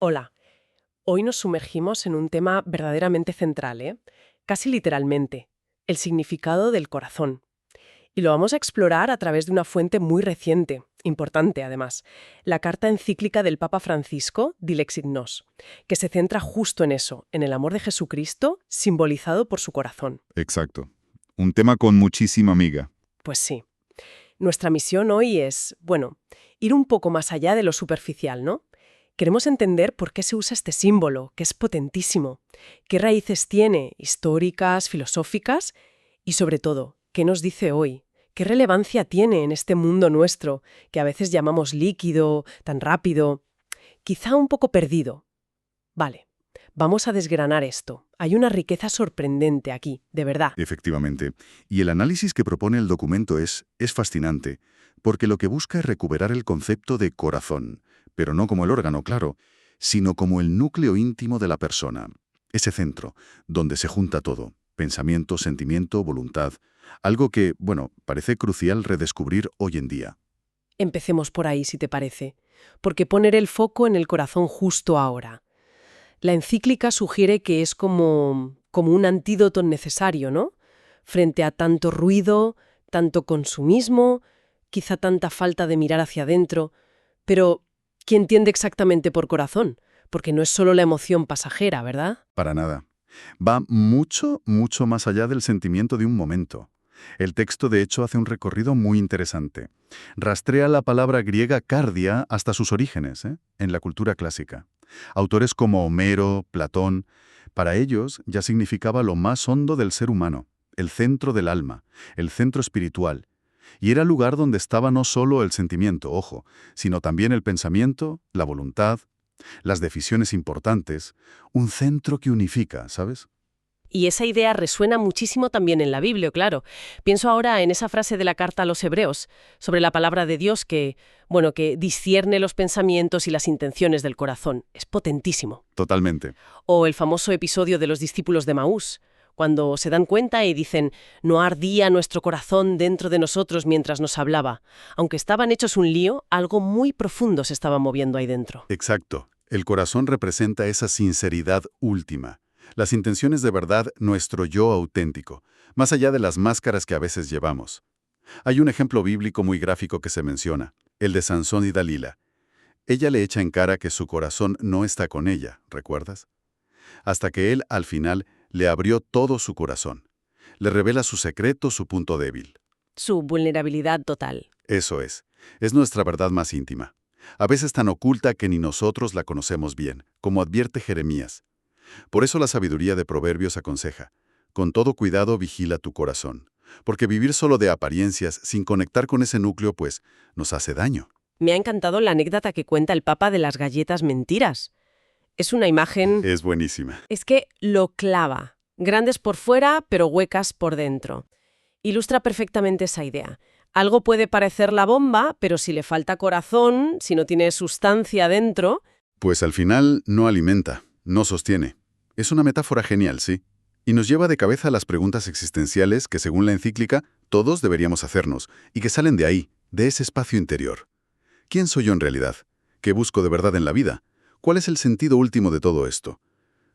Hola, hoy nos sumergimos en un tema verdaderamente central, casi literalmente, el significado del corazón. Y lo vamos a explorar a través de una fuente muy reciente, importante además, la carta encíclica del Papa Francisco, Dilexit Nos, que se centra justo en eso, en el amor de Jesucristo simbolizado por su corazón. Exacto. Un tema con muchísima miga. Pues sí, nuestra misión hoy es, bueno, ir un poco más allá de lo superficial, ¿no? Queremos entender por qué se usa este símbolo, que es potentísimo, qué raíces tiene, históricas, filosóficas, y sobre todo, qué nos dice hoy, qué relevancia tiene en este mundo nuestro, que a veces llamamos líquido, tan rápido, quizá un poco perdido. Vale, vamos a desgranar esto. Hay una riqueza sorprendente aquí, de verdad. Efectivamente. Y el análisis que propone el documento es fascinante, porque lo que busca es recuperar el concepto de corazón, pero no como el órgano, claro, sino como el núcleo íntimo de la persona. Ese centro, donde se junta todo, pensamiento, sentimiento, voluntad. Algo que, bueno, parece crucial redescubrir hoy en día. Empecemos por ahí, si te parece, porque poner el foco en el corazón justo ahora. La encíclica sugiere que es como un antídoto necesario, ¿no? Frente a tanto ruido, tanto consumismo, quizá tanta falta de mirar hacia adentro. Pero, ¿qué entiende exactamente por corazón? Porque no es solo la emoción pasajera, ¿verdad? Para nada. Va mucho, mucho más allá del sentimiento de un momento. El texto, de hecho, hace un recorrido muy interesante. Rastrea la palabra griega cardia hasta sus orígenes, en la cultura clásica. Autores como Homero, Platón, para ellos ya significaba lo más hondo del ser humano, el centro del alma, el centro espiritual. Y era el lugar donde estaba no solo el sentimiento, ojo, sino también el pensamiento, la voluntad, las decisiones importantes, un centro que unifica, ¿sabes? Y esa idea resuena muchísimo también en la Biblia, claro. Pienso ahora en esa frase de la carta a los Hebreos sobre la palabra de Dios que discierne los pensamientos y las intenciones del corazón. Es potentísimo. Totalmente. O el famoso episodio de los discípulos de Maús, cuando se dan cuenta y dicen, no ardía nuestro corazón dentro de nosotros mientras nos hablaba. Aunque estaban hechos un lío, algo muy profundo se estaba moviendo ahí dentro. Exacto. El corazón representa esa sinceridad última. Las intenciones de verdad, nuestro yo auténtico, más allá de las máscaras que a veces llevamos. Hay un ejemplo bíblico muy gráfico que se menciona, el de Sansón y Dalila. Ella le echa en cara que su corazón no está con ella, ¿recuerdas? Hasta que él, al final, le abrió todo su corazón. Le revela su secreto, su punto débil. Su vulnerabilidad total. Eso es nuestra verdad más íntima. A veces tan oculta que ni nosotros la conocemos bien, como advierte Jeremías. Por eso la sabiduría de Proverbios aconseja, con todo cuidado vigila tu corazón, porque vivir solo de apariencias sin conectar con ese núcleo, pues, nos hace daño. Me ha encantado la anécdota que cuenta el Papa de las galletas mentiras. Es una imagen. Es buenísima. Es que lo clava. Grandes por fuera, pero huecas por dentro. Ilustra perfectamente esa idea. Algo puede parecer la bomba, pero si le falta corazón, si no tiene sustancia dentro. Pues al final no alimenta, no sostiene. Es una metáfora genial, sí. Y nos lleva de cabeza a las preguntas existenciales que, según la encíclica, todos deberíamos hacernos, y que salen de ahí, de ese espacio interior. ¿Quién soy yo en realidad? ¿Qué busco de verdad en la vida? ¿Cuál es el sentido último de todo esto?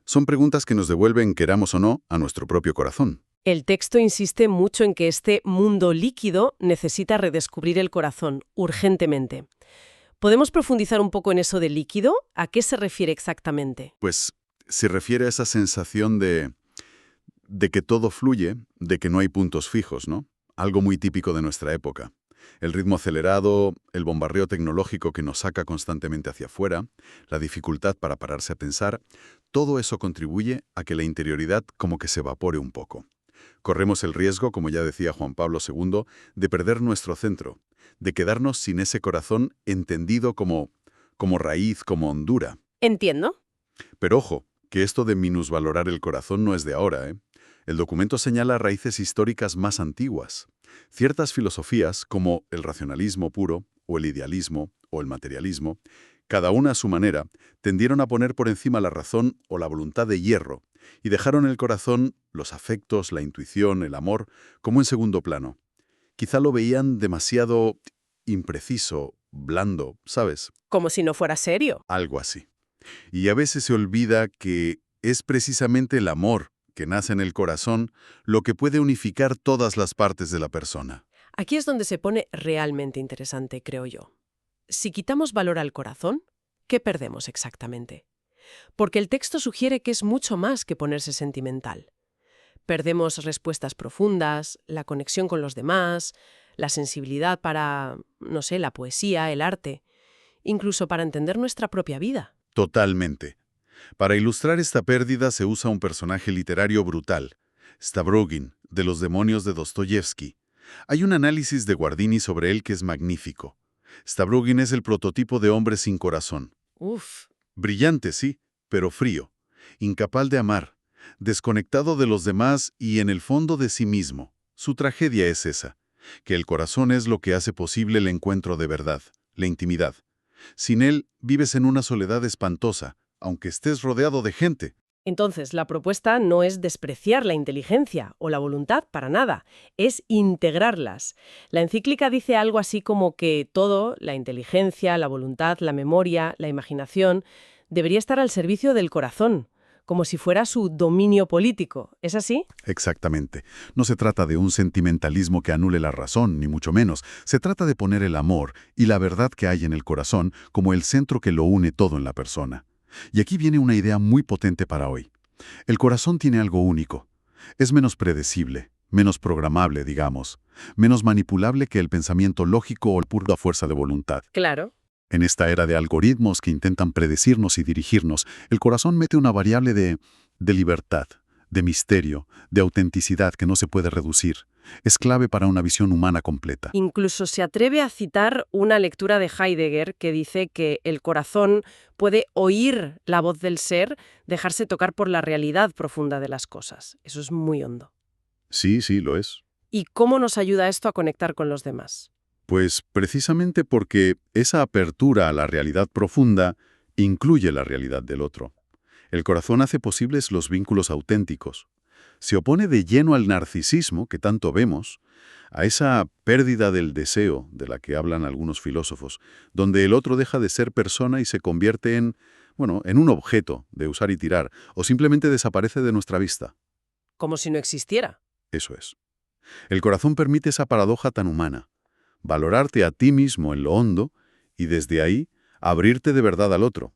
Son preguntas que nos devuelven, queramos o no, a nuestro propio corazón. El texto insiste mucho en que este mundo líquido necesita redescubrir el corazón, urgentemente. ¿Podemos profundizar un poco en eso de líquido? ¿A qué se refiere exactamente? Pues se refiere a esa sensación de que todo fluye, de que no hay puntos fijos, ¿no? Algo muy típico de nuestra época. El ritmo acelerado, el bombardeo tecnológico que nos saca constantemente hacia afuera, la dificultad para pararse a pensar, todo eso contribuye a que la interioridad como que se evapore un poco. Corremos el riesgo, como ya decía Juan Pablo II, de perder nuestro centro, de quedarnos sin ese corazón entendido como raíz, como hondura. Entiendo. Pero ojo, que esto de minusvalorar el corazón no es de ahora, ¿eh? El documento señala raíces históricas más antiguas. Ciertas filosofías, como el racionalismo puro, o el idealismo, o el materialismo, cada una a su manera, tendieron a poner por encima la razón o la voluntad de hierro, y dejaron el corazón, los afectos, la intuición, el amor, como en segundo plano. Quizá lo veían demasiado impreciso, blando, ¿sabes? Como si no fuera serio. Algo así. Y a veces se olvida que es precisamente el amor que nace en el corazón lo que puede unificar todas las partes de la persona. Aquí es donde se pone realmente interesante, creo yo. Si quitamos valor al corazón, ¿qué perdemos exactamente? Porque el texto sugiere que es mucho más que ponerse sentimental. Perdemos respuestas profundas, la conexión con los demás, la sensibilidad para, no sé, la poesía, el arte, incluso para entender nuestra propia vida. Totalmente. Para ilustrar esta pérdida se usa un personaje literario brutal, Stavrogin, de Los demonios de Dostoyevsky. Hay un análisis de Guardini sobre él que es magnífico. Stavrogin es el prototipo de hombre sin corazón. Uf, Brillante, sí, pero frío, incapaz de amar, desconectado de los demás y en el fondo de sí mismo. Su tragedia es esa, que el corazón es lo que hace posible el encuentro de verdad, la intimidad. Sin él, vives en una soledad espantosa, aunque estés rodeado de gente. entonces, la propuesta no es despreciar la inteligencia o la voluntad para nada, es integrarlas. La encíclica dice algo así como que todo, la inteligencia, la voluntad, la memoria, la imaginación, debería estar al servicio del corazón, como si fuera su dominio político. ¿Es así? Exactamente. No se trata de un sentimentalismo que anule la razón, ni mucho menos. Se trata de poner el amor y la verdad que hay en el corazón como el centro que lo une todo en la persona. Y aquí viene una idea muy potente para hoy. El corazón tiene algo único. Es menos predecible, menos programable, digamos, menos manipulable que el pensamiento lógico o el pura fuerza de voluntad. Claro. En esta era de algoritmos que intentan predecirnos y dirigirnos, el corazón mete una variable de libertad, de misterio, de autenticidad que no se puede reducir. Es clave para una visión humana completa. Incluso se atreve a citar una lectura de Heidegger que dice que el corazón puede oír la voz del ser, dejarse tocar por la realidad profunda de las cosas. Eso es muy hondo. Sí, sí, lo es. ¿Y cómo nos ayuda esto a conectar con los demás? Pues precisamente porque esa apertura a la realidad profunda incluye la realidad del otro. El corazón hace posibles los vínculos auténticos. Se opone de lleno al narcisismo que tanto vemos, a esa pérdida del deseo de la que hablan algunos filósofos, donde el otro deja de ser persona y se convierte en un objeto de usar y tirar, o simplemente desaparece de nuestra vista. Como si no existiera. Eso es. El corazón permite esa paradoja tan humana, valorarte a ti mismo en lo hondo y desde ahí abrirte de verdad al otro.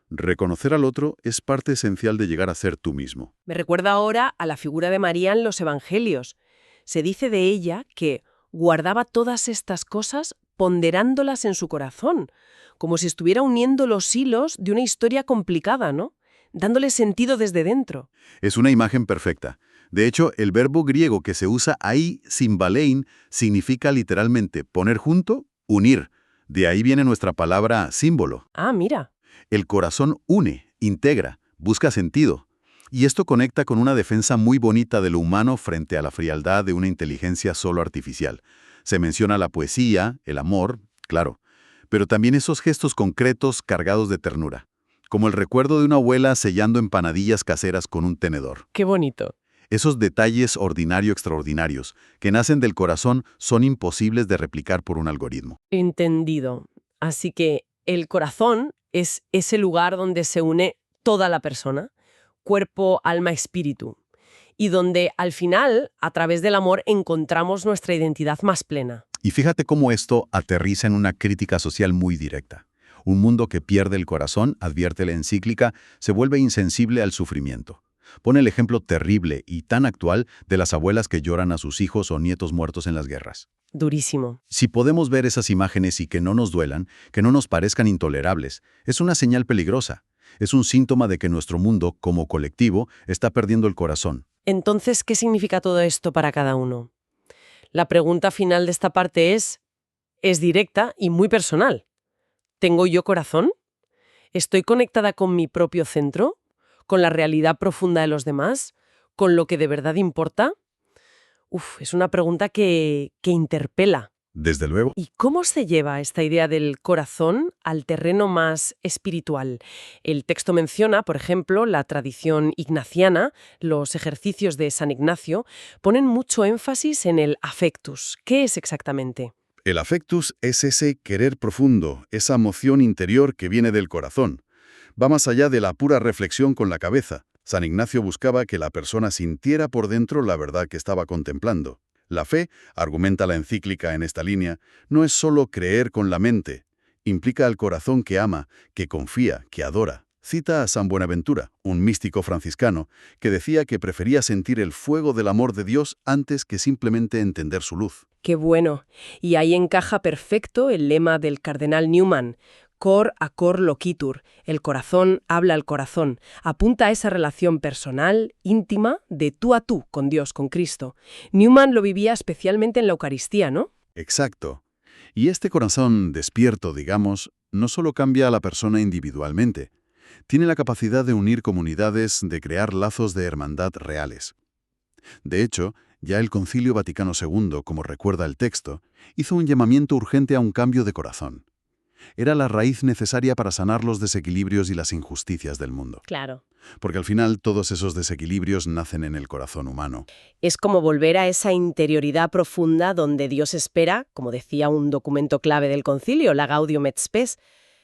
Reconocer al otro es parte esencial de llegar a ser tú mismo. Me recuerda ahora a la figura de María en los Evangelios. Se dice de ella que guardaba todas estas cosas ponderándolas en su corazón, como si estuviera uniendo los hilos de una historia complicada, ¿no? Dándole sentido desde dentro. Es una imagen perfecta. De hecho, el verbo griego que se usa ahí, symbalein, significa literalmente poner junto, unir. De ahí viene nuestra palabra símbolo. Ah, mira. El corazón une, integra, busca sentido. Y esto conecta con una defensa muy bonita de lo humano frente a la frialdad de una inteligencia solo artificial. Se menciona la poesía, el amor, claro, pero también esos gestos concretos cargados de ternura, como el recuerdo de una abuela sellando empanadillas caseras con un tenedor. Qué bonito. Esos detalles ordinario-extraordinarios que nacen del corazón son imposibles de replicar por un algoritmo. Entendido. Así que el corazón es ese lugar donde se une toda la persona, cuerpo, alma, espíritu, y donde al final, a través del amor, encontramos nuestra identidad más plena. Y fíjate cómo esto aterriza en una crítica social muy directa. Un mundo que pierde el corazón, advierte la encíclica, se vuelve insensible al sufrimiento. Pone el ejemplo terrible y tan actual de las abuelas que lloran a sus hijos o nietos muertos en las guerras. Durísimo. Si podemos ver esas imágenes y que no nos duelan, que no nos parezcan intolerables, es una señal peligrosa. Es un síntoma de que nuestro mundo, como colectivo, está perdiendo el corazón. Entonces, ¿qué significa todo esto para cada uno? La pregunta final de esta parte es directa y muy personal. ¿Tengo yo corazón? ¿Estoy conectada con mi propio centro? ¿Con la realidad profunda de los demás? ¿Con lo que de verdad importa? Es una pregunta que interpela. Desde luego. ¿Y cómo se lleva esta idea del corazón al terreno más espiritual? El texto menciona, por ejemplo, la tradición ignaciana, los ejercicios de San Ignacio, ponen mucho énfasis en el affectus. ¿Qué es exactamente? El affectus es ese querer profundo, esa emoción interior que viene del corazón. Va más allá de la pura reflexión con la cabeza. San Ignacio buscaba que la persona sintiera por dentro la verdad que estaba contemplando. La fe, argumenta la encíclica en esta línea, no es solo creer con la mente. Implica al corazón que ama, que confía, que adora. Cita a San Buenaventura, un místico franciscano, que decía que prefería sentir el fuego del amor de Dios antes que simplemente entender su luz. Qué bueno. Y ahí encaja perfecto el lema del cardenal Newman, cor a cor loquitur, el corazón habla al corazón, apunta a esa relación personal, íntima, de tú a tú con Dios, con Cristo. Newman lo vivía especialmente en la Eucaristía, ¿no? Exacto. Y este corazón despierto, digamos, no solo cambia a la persona individualmente, tiene la capacidad de unir comunidades, de crear lazos de hermandad reales. De hecho, ya el Concilio Vaticano II, como recuerda el texto, hizo un llamamiento urgente a un cambio de corazón. Era la raíz necesaria para sanar los desequilibrios y las injusticias del mundo. Claro. Porque al final todos esos desequilibrios nacen en el corazón humano. Es como volver a esa interioridad profunda donde Dios espera, como decía un documento clave del concilio, la Gaudium et Spes.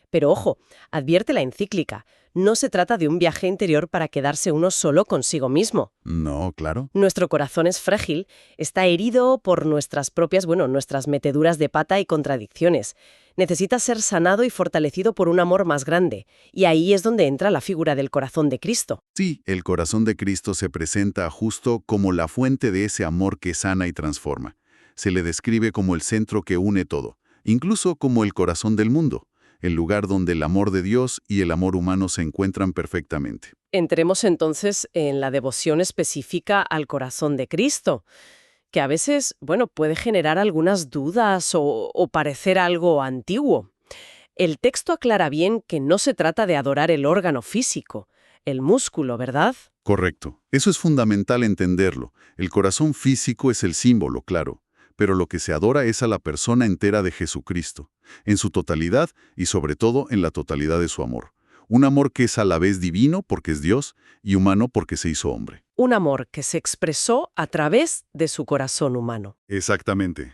Pero ojo, advierte la encíclica, no se trata de un viaje interior para quedarse uno solo consigo mismo. No, claro. Nuestro corazón es frágil, está herido por nuestras propias, nuestras meteduras de pata y contradicciones. Necesita ser sanado y fortalecido por un amor más grande. Y ahí es donde entra la figura del corazón de Cristo. Sí, el corazón de Cristo se presenta justo como la fuente de ese amor que sana y transforma. Se le describe como el centro que une todo, incluso como el corazón del mundo, el lugar donde el amor de Dios y el amor humano se encuentran perfectamente. Entremos entonces en la devoción específica al corazón de Cristo, que a veces, puede generar algunas dudas o parecer algo antiguo. El texto aclara bien que no se trata de adorar el órgano físico, el músculo, ¿verdad? Correcto. Eso es fundamental entenderlo. El corazón físico es el símbolo, claro, pero lo que se adora es a la persona entera de Jesucristo, en su totalidad y sobre todo en la totalidad de su amor. Un amor que es a la vez divino porque es Dios y humano porque se hizo hombre. Un amor que se expresó a través de su corazón humano. Exactamente.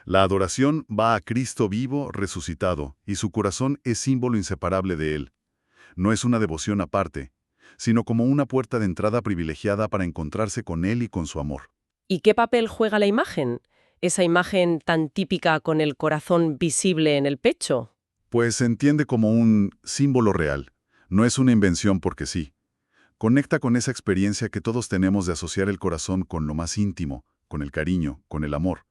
La adoración va a Cristo vivo, resucitado, y su corazón es símbolo inseparable de él. No es una devoción aparte, sino como una puerta de entrada privilegiada para encontrarse con él y con su amor. ¿Y qué papel juega la imagen? ¿Esa imagen tan típica con el corazón visible en el pecho? Pues se entiende como un símbolo real. No es una invención porque sí. Conecta con esa experiencia que todos tenemos de asociar el corazón con lo más íntimo, con el cariño, con el amor.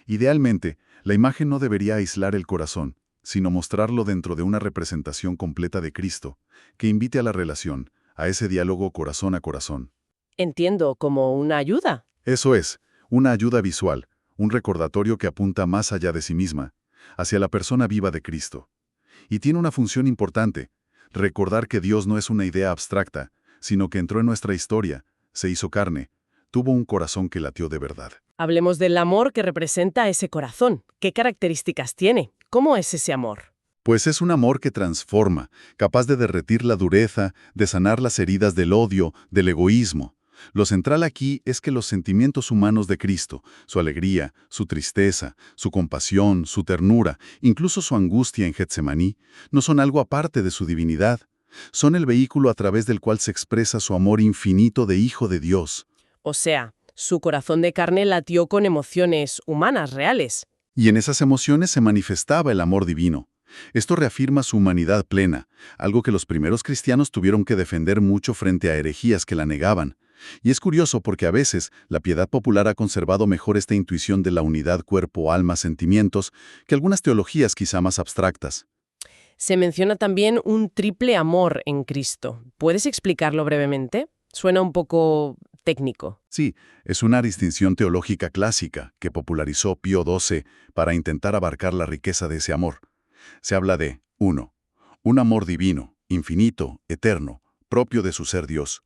Idealmente, la imagen no debería aislar el corazón, sino mostrarlo dentro de una representación completa de Cristo, que invite a la relación, a ese diálogo corazón a corazón. Entiendo, como una ayuda. Eso es, una ayuda visual, un recordatorio que apunta más allá de sí misma, hacia la persona viva de Cristo. Y tiene una función importante, recordar que Dios no es una idea abstracta, sino que entró en nuestra historia, se hizo carne, tuvo un corazón que latió de verdad. Hablemos del amor que representa ese corazón. ¿Qué características tiene? ¿Cómo es ese amor? Pues es un amor que transforma, capaz de derretir la dureza, de sanar las heridas del odio, del egoísmo. Lo central aquí es que los sentimientos humanos de Cristo, su alegría, su tristeza, su compasión, su ternura, incluso su angustia en Getsemaní, no son algo aparte de su divinidad. Son el vehículo a través del cual se expresa su amor infinito de Hijo de Dios. O sea, su corazón de carne latió con emociones humanas reales. Y en esas emociones se manifestaba el amor divino. Esto reafirma su humanidad plena, algo que los primeros cristianos tuvieron que defender mucho frente a herejías que la negaban. Y es curioso porque a veces la piedad popular ha conservado mejor esta intuición de la unidad cuerpo-alma-sentimientos que algunas teologías quizá más abstractas. Se menciona también un triple amor en Cristo. ¿Puedes explicarlo brevemente? Suena un poco técnico. Sí, es una distinción teológica clásica que popularizó Pío XII para intentar abarcar la riqueza de ese amor. Se habla de 1. Un amor divino, infinito, eterno, propio de su ser Dios.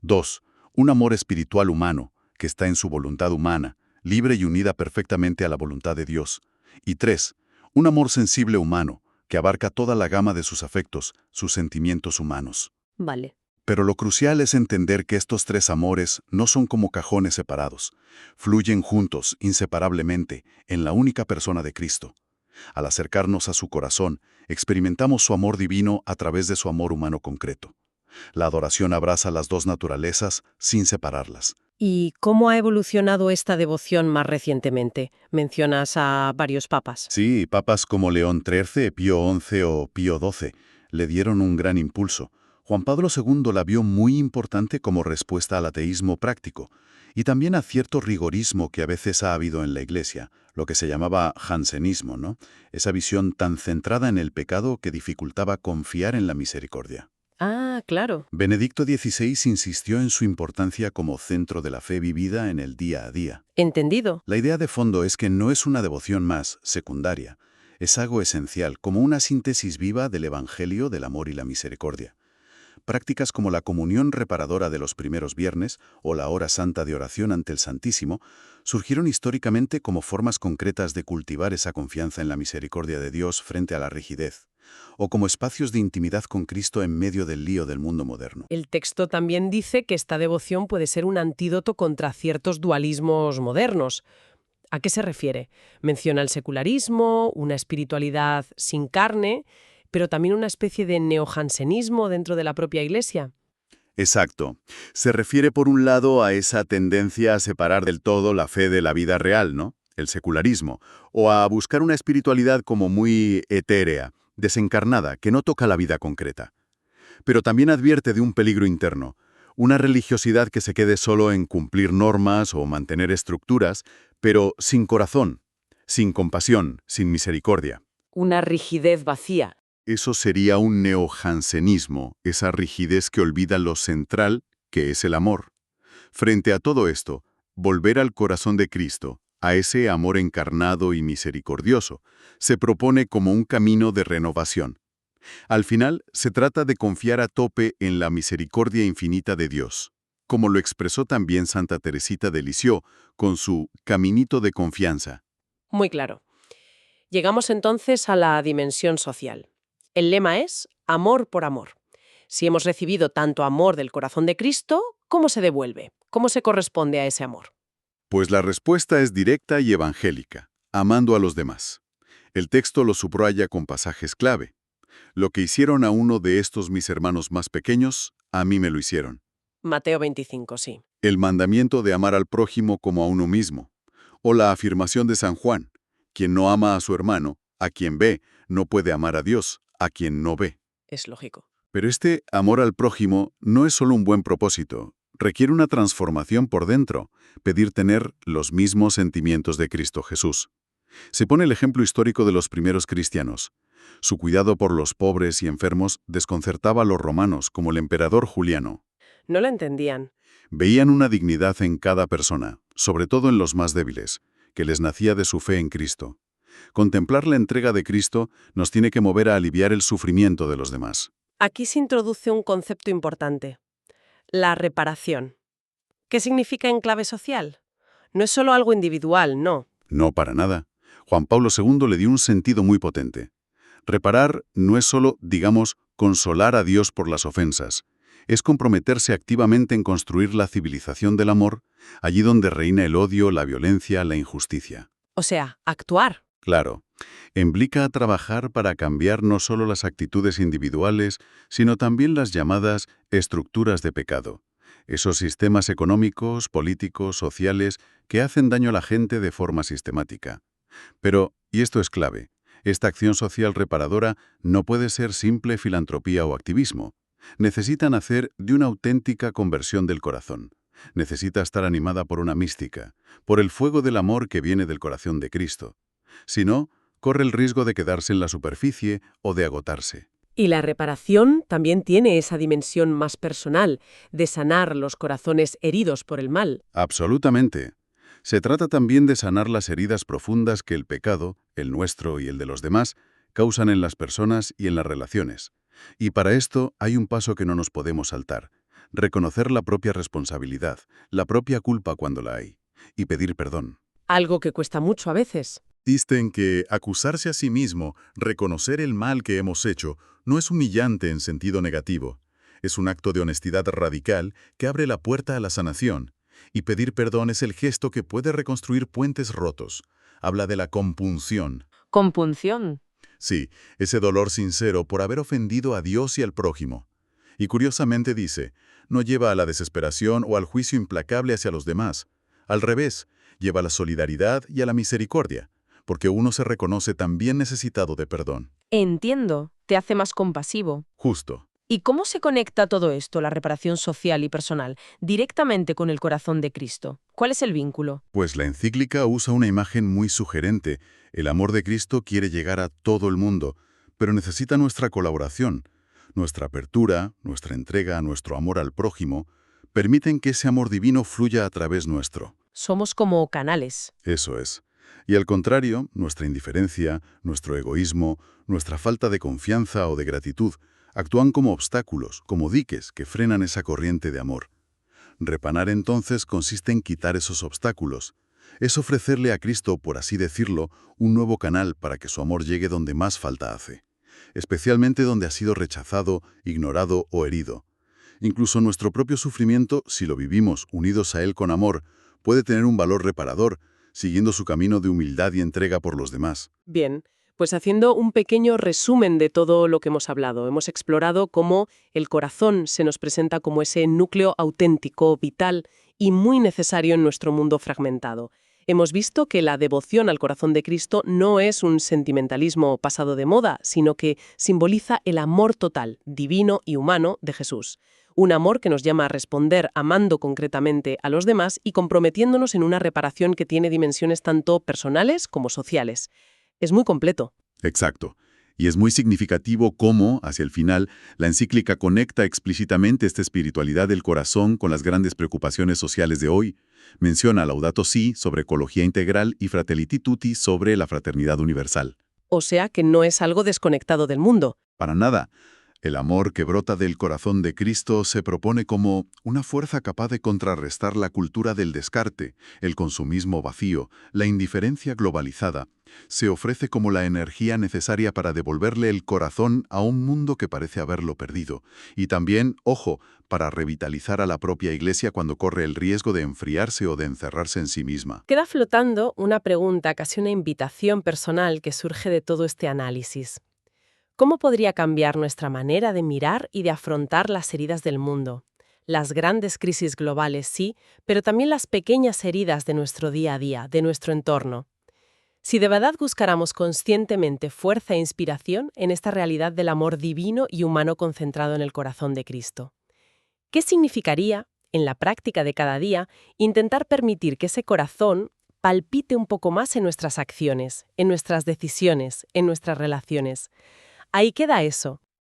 2. Un amor espiritual humano, que está en su voluntad humana, libre y unida perfectamente a la voluntad de Dios. Y 3. Un amor sensible humano, que abarca toda la gama de sus afectos, sus sentimientos humanos. Vale. Pero lo crucial es entender que estos tres amores no son como cajones separados. Fluyen juntos, inseparablemente, en la única persona de Cristo. Al acercarnos a su corazón, experimentamos su amor divino a través de su amor humano concreto. La adoración abraza las dos naturalezas sin separarlas. ¿Y cómo ha evolucionado esta devoción más recientemente? Mencionas a varios papas. Sí, papas como León XIII, Pío XI o Pío XII le dieron un gran impulso. Juan Pablo II la vio muy importante como respuesta al ateísmo práctico y también a cierto rigorismo que a veces ha habido en la Iglesia, lo que se llamaba jansenismo, ¿no? Esa visión tan centrada en el pecado que dificultaba confiar en la misericordia. Ah, claro. Benedicto XVI insistió en su importancia como centro de la fe vivida en el día a día. Entendido. La idea de fondo es que no es una devoción más, secundaria. Es algo esencial, como una síntesis viva del Evangelio del amor y la misericordia. Prácticas como la comunión reparadora de los primeros viernes o la hora santa de oración ante el Santísimo surgieron históricamente como formas concretas de cultivar esa confianza en la misericordia de Dios frente a la rigidez, o como espacios de intimidad con Cristo en medio del lío del mundo moderno. El texto también dice que esta devoción puede ser un antídoto contra ciertos dualismos modernos. ¿A qué se refiere? Menciona el secularismo, una espiritualidad sin carne, pero también una especie de neojansenismo dentro de la propia Iglesia. Exacto. Se refiere por un lado a esa tendencia a separar del todo la fe de la vida real, ¿no? El secularismo, o a buscar una espiritualidad como muy etérea, desencarnada, que no toca la vida concreta. Pero también advierte de un peligro interno, una religiosidad que se quede solo en cumplir normas o mantener estructuras, pero sin corazón, sin compasión, sin misericordia. Una rigidez vacía. Eso sería un neojansenismo, esa rigidez que olvida lo central, que es el amor. Frente a todo esto, volver al corazón de Cristo, a ese amor encarnado y misericordioso, se propone como un camino de renovación. Al final, se trata de confiar a tope en la misericordia infinita de Dios, como lo expresó también Santa Teresita de Lisieux con su Caminito de Confianza. Muy claro. Llegamos entonces a la dimensión social. El lema es amor por amor. Si hemos recibido tanto amor del corazón de Cristo, ¿cómo se devuelve? ¿Cómo se corresponde a ese amor? Pues la respuesta es directa y evangélica, amando a los demás. El texto lo subraya con pasajes clave. Lo que hicieron a uno de estos mis hermanos más pequeños, a mí me lo hicieron. Mateo 25, sí. El mandamiento de amar al prójimo como a uno mismo. O la afirmación de San Juan, quien no ama a su hermano, a quien ve, no puede amar a Dios, a quien no ve. Es lógico. Pero este amor al prójimo no es solo un buen propósito, requiere una transformación por dentro, pedir tener los mismos sentimientos de Cristo Jesús. Se pone el ejemplo histórico de los primeros cristianos. Su cuidado por los pobres y enfermos desconcertaba a los romanos, como el emperador Juliano. No lo entendían. Veían una dignidad en cada persona, sobre todo en los más débiles, que les nacía de su fe en Cristo. Contemplar la entrega de Cristo nos tiene que mover a aliviar el sufrimiento de los demás. Aquí se introduce un concepto importante. La reparación. ¿Qué significa en clave social? No es solo algo individual, no. No para nada. Juan Pablo II le dio un sentido muy potente. Reparar no es solo, digamos, consolar a Dios por las ofensas. Es comprometerse activamente en construir la civilización del amor, allí donde reina el odio, la violencia, la injusticia. O sea, actuar. Claro, implica a trabajar para cambiar no solo las actitudes individuales, sino también las llamadas estructuras de pecado. Esos sistemas económicos, políticos, sociales, que hacen daño a la gente de forma sistemática. Pero, y esto es clave, esta acción social reparadora no puede ser simple filantropía o activismo. Necesita nacer de una auténtica conversión del corazón. Necesita estar animada por una mística, por el fuego del amor que viene del corazón de Cristo. Si no, corre el riesgo de quedarse en la superficie o de agotarse. Y la reparación también tiene esa dimensión más personal, de sanar los corazones heridos por el mal. Absolutamente. Se trata también de sanar las heridas profundas que el pecado, el nuestro y el de los demás, causan en las personas y en las relaciones. Y para esto hay un paso que no nos podemos saltar. Reconocer la propia responsabilidad, la propia culpa cuando la hay, y pedir perdón. Algo que cuesta mucho a veces. Insiste en que acusarse a sí mismo, reconocer el mal que hemos hecho, no es humillante en sentido negativo. Es un acto de honestidad radical que abre la puerta a la sanación. Y pedir perdón es el gesto que puede reconstruir puentes rotos. Habla de la compunción. Compunción. Sí, ese dolor sincero por haber ofendido a Dios y al prójimo. Y curiosamente dice, no lleva a la desesperación o al juicio implacable hacia los demás. Al revés, lleva a la solidaridad y a la misericordia, porque uno se reconoce también necesitado de perdón. Entiendo, te hace más compasivo. Justo. ¿Y cómo se conecta todo esto, la reparación social y personal, directamente con el corazón de Cristo? ¿Cuál es el vínculo? Pues la encíclica usa una imagen muy sugerente. El amor de Cristo quiere llegar a todo el mundo, pero necesita nuestra colaboración. Nuestra apertura, nuestra entrega, nuestro amor al prójimo, permiten que ese amor divino fluya a través nuestro. Somos como canales. Eso es. Y al contrario, nuestra indiferencia, nuestro egoísmo, nuestra falta de confianza o de gratitud, actúan como obstáculos, como diques que frenan esa corriente de amor. Reparar entonces consiste en quitar esos obstáculos. Es ofrecerle a Cristo, por así decirlo, un nuevo canal para que su amor llegue donde más falta hace, especialmente donde ha sido rechazado, ignorado o herido. Incluso nuestro propio sufrimiento, si lo vivimos unidos a Él con amor, puede tener un valor reparador, siguiendo su camino de humildad y entrega por los demás. Bien, pues haciendo un pequeño resumen de todo lo que hemos hablado, hemos explorado cómo el corazón se nos presenta como ese núcleo auténtico, vital y muy necesario en nuestro mundo fragmentado. Hemos visto que la devoción al corazón de Cristo no es un sentimentalismo pasado de moda, sino que simboliza el amor total, divino y humano de Jesús. Un amor que nos llama a responder amando concretamente a los demás y comprometiéndonos en una reparación que tiene dimensiones tanto personales como sociales. Es muy completo. Exacto. Y es muy significativo cómo, hacia el final, la encíclica conecta explícitamente esta espiritualidad del corazón con las grandes preocupaciones sociales de hoy. Menciona Laudato Si sobre ecología integral y Fratelli Tutti sobre la fraternidad universal. O sea que no es algo desconectado del mundo. Para nada. El amor que brota del corazón de Cristo se propone como una fuerza capaz de contrarrestar la cultura del descarte, el consumismo vacío, la indiferencia globalizada. Se ofrece como la energía necesaria para devolverle el corazón a un mundo que parece haberlo perdido. Y también, ojo, para revitalizar a la propia Iglesia cuando corre el riesgo de enfriarse o de encerrarse en sí misma. Queda flotando una pregunta, casi una invitación personal que surge de todo este análisis. ¿Cómo podría cambiar nuestra manera de mirar y de afrontar las heridas del mundo? Las grandes crisis globales, sí, pero también las pequeñas heridas de nuestro día a día, de nuestro entorno. Si de verdad buscáramos conscientemente fuerza e inspiración en esta realidad del amor divino y humano concentrado en el corazón de Cristo. ¿Qué significaría, en la práctica de cada día, intentar permitir que ese corazón palpite un poco más en nuestras acciones, en nuestras decisiones, en nuestras relaciones? Ahí queda eso,